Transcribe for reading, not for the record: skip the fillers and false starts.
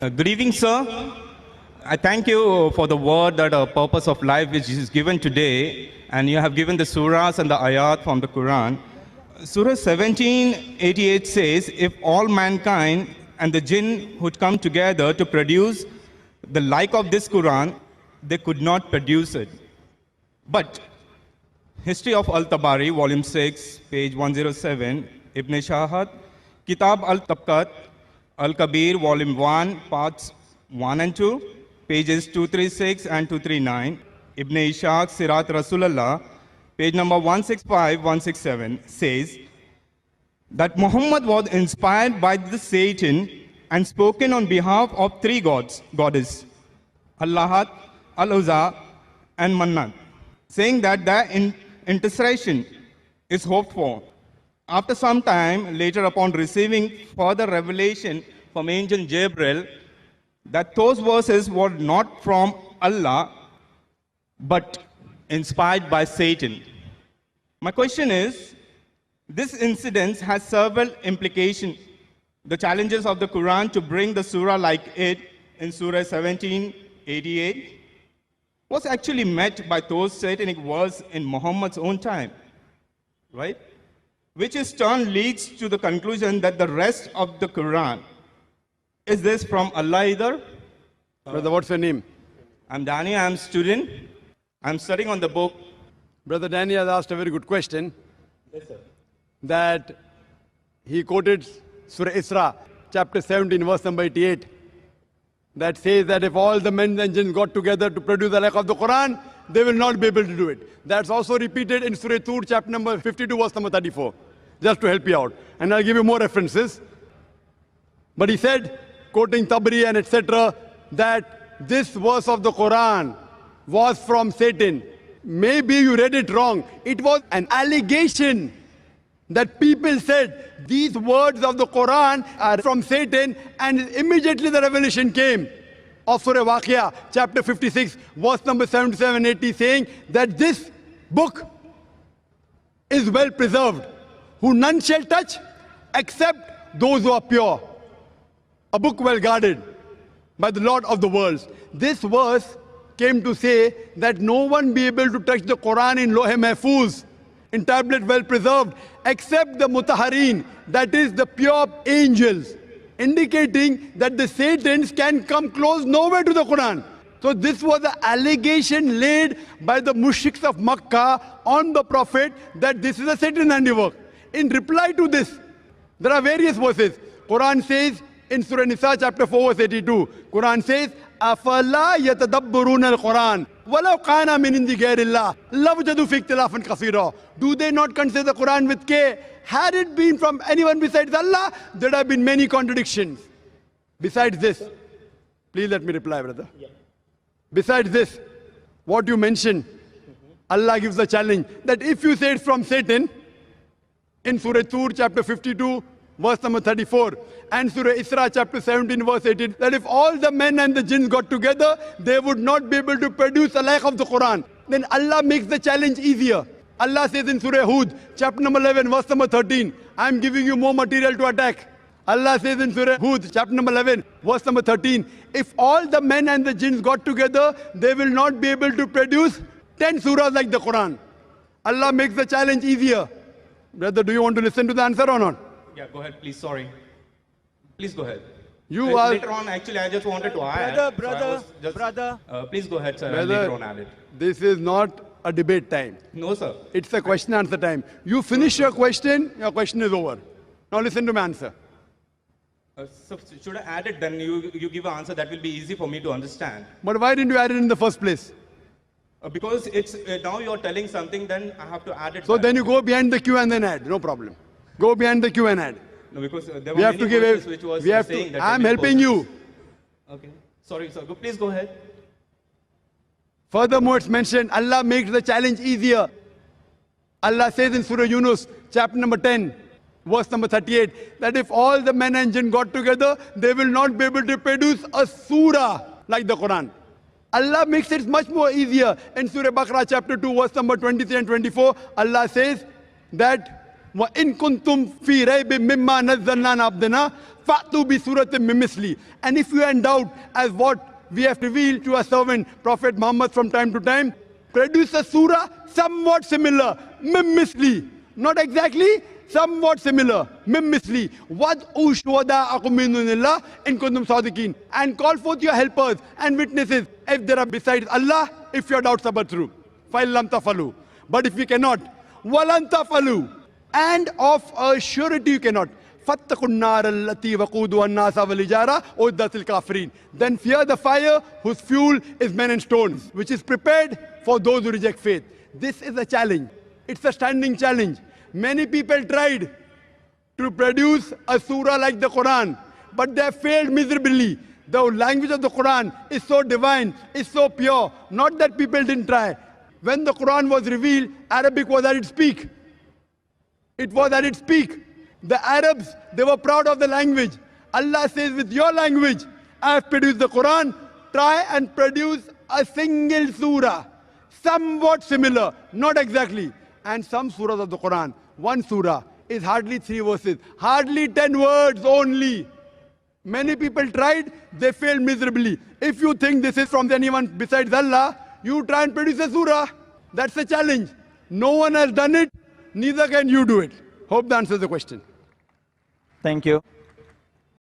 Good evening, sir. I thank you for the word that a purpose of life which is given today, and you have given the surahs and the ayat from the Quran. Surah 1788 says, if all mankind and the jinn would come together to produce the like of this Quran, they could not produce it. But History of Al-Tabari, volume 6, page 107, Ibn Shahat, Kitab al-Tabqat, Al-Kabir, volume 1, parts 1 and 2, pages 236 and 239, Ibn Ishaq, Sirat Rasulullah, page number 165, 167, says that Muhammad was inspired by the Satan and spoken on behalf of three goddesses, Allahat, Al-Uzza, and Mannat, saying that the intercession is hoped for. After some time, later upon receiving further revelation from angel Gabriel, that those verses were not from Allah, but inspired by Satan. My question is, this incident has several implications. The challenges of the Quran to bring the surah like it in Surah 1788 was actually met by those satanic verses in Muhammad's own time, right? Which in turn leads to the conclusion that the rest of the Quran, is this from Allah either? Brother, what's your name? I'm Danny, I'm a student. I'm studying on the book. Brother Danny has asked a very good question. Yes, sir. That he quoted Surah Isra, chapter 17, verse number 88. That says that if all the men and jinn got together to produce the like of the Quran, they will not be able to do it. That's also repeated in Surah Tur, chapter number 52, verse number 34. Just to help you out. And I'll give you more references. But he said, quoting Tabari and etc., that this verse of the Quran was from Satan. Maybe you read it wrong. It was an allegation that people said these words of the Quran are from Satan, and immediately the revelation came of Surah Waqia, chapter 56, verse number 77-80, saying that this book is well preserved, who none shall touch except those who are pure. A book well guarded by the Lord of the worlds. This verse came to say that no one be able to touch the Quran in Lohe Mahfuz, in tablet well preserved, except the Mutaharin, that is the pure angels, indicating that the Satans can come close nowhere to the Quran. So this was the allegation laid by the mushriks of Makkah on the Prophet that this is a Satan handiwork. In reply to this, there are various verses. Quran says in Surah Nisa chapter 4 verse 82, Quran says, أَفَلَا يَتَدَبَّرُونَ الْقُرْآنَ وَلَوْ قَانَ مِنْ عِنْدِ غَيْرِ اللَّهِ لَوْجَدُوا فِي اخْتِلَافًا كَثِيرًا. Do they not consider the Quran with care? Had it been from anyone besides Allah, there have been many contradictions. Besides this, please let me reply, brother. Yeah. Besides this, what you mentioned, Allah gives the challenge that if you say it's from Satan, in Surah Tur, chapter 52, verse number 34, and Surah Isra, chapter 17, verse 18, that if all the men and the jinns got together, they would not be able to produce a like of the Quran. Then Allah makes the challenge easier. Allah says in Surah Hud, chapter number 11, verse number 13, I'm giving you more material to attack. Allah says in Surah Hud, chapter number 11, verse number 13, if all the men and the jinns got together, they will not be able to produce 10 surahs like the Quran. Allah makes the challenge easier. Brother, do you want to listen to the answer or not? Yeah, go ahead, please. Sorry. Please go ahead. You are... Later on, actually, I just wanted to add. Brother. Please go ahead, sir. Brother, later on add it. this is not a debate time. No, sir. It's a question answer time. You finish your question is over. Now listen to my answer. So should I add it? Then you give an answer that will be easy for me to understand. But why didn't you add it in the first place? Because it's now you're telling something, then I have to add it. So back. then you go behind the queue and then add. No problem. Go behind the queue and add. No, because there We were have to many give verses it. which was We have saying to. that I'm they will helping you. Okay. Sorry, sir. Please go ahead. Furthermore, it's mentioned Allah makes the challenge easier. Allah says in Surah Yunus, chapter number 10, verse number 38, that if all the men and jinn got together, they will not be able to produce a surah like the Quran. Allah makes it much more easier. In Surah Baqarah chapter 2, verse number 23 and 24, Allah says that وَإِن كُنْتُمْ فِي رَيْبٍ مِّمَّا نَزَّلْنَا عَلَىٰ عَبْدِنَا فَأْتُوا بِسُورَةٍ مِّن مِّثْلِهِ. And if you are in doubt as what we have revealed to our servant Prophet Muhammad from time to time, produce a surah somewhat similar, مِّن مِّثْلِهِ. Not exactly, somewhat similar, مِّن مِّثْلِهِ. وَادْعُوا شُهَدَاءَكُم مِّن دُونِ اللَّهِ إِن كُنتُمْ صَادِقِينَ. And call forth your helpers and witnesses if there are besides Allah, if your doubts are true. فَإِن لَّمْ تَفْعَلُوا. But if you cannot, وَلَن تَفْعَلُوا. And of a surety you cannot. فَاتَّقُوا النَّارَ الَّتِي وَقُودُهَا النَّاسَ وَالْحِجَارَةُ أُعِدَّتْ لِلْكَافِرِينَ. Then fear the fire whose fuel is men and stones, which is prepared for those who reject faith. This is a challenge. It's a standing challenge. Many people tried to produce a surah like the Quran, but they have failed miserably. The language of the Quran is so divine, is so pure. Not that people didn't try. When the Quran was revealed, Arabic was at its peak. It was at its peak. The Arabs, they were proud of the language. Allah says, with your language, I have produced the Quran. Try and produce a single surah, somewhat similar, not exactly. And some surahs of the Quran, one surah is hardly 3 verses, hardly 10 words only. Many people tried, they failed miserably. If you think this is from anyone besides Allah, you try and produce a surah. That's a challenge. No one has done it, neither can you do it. Hope that answers the question. Thank you.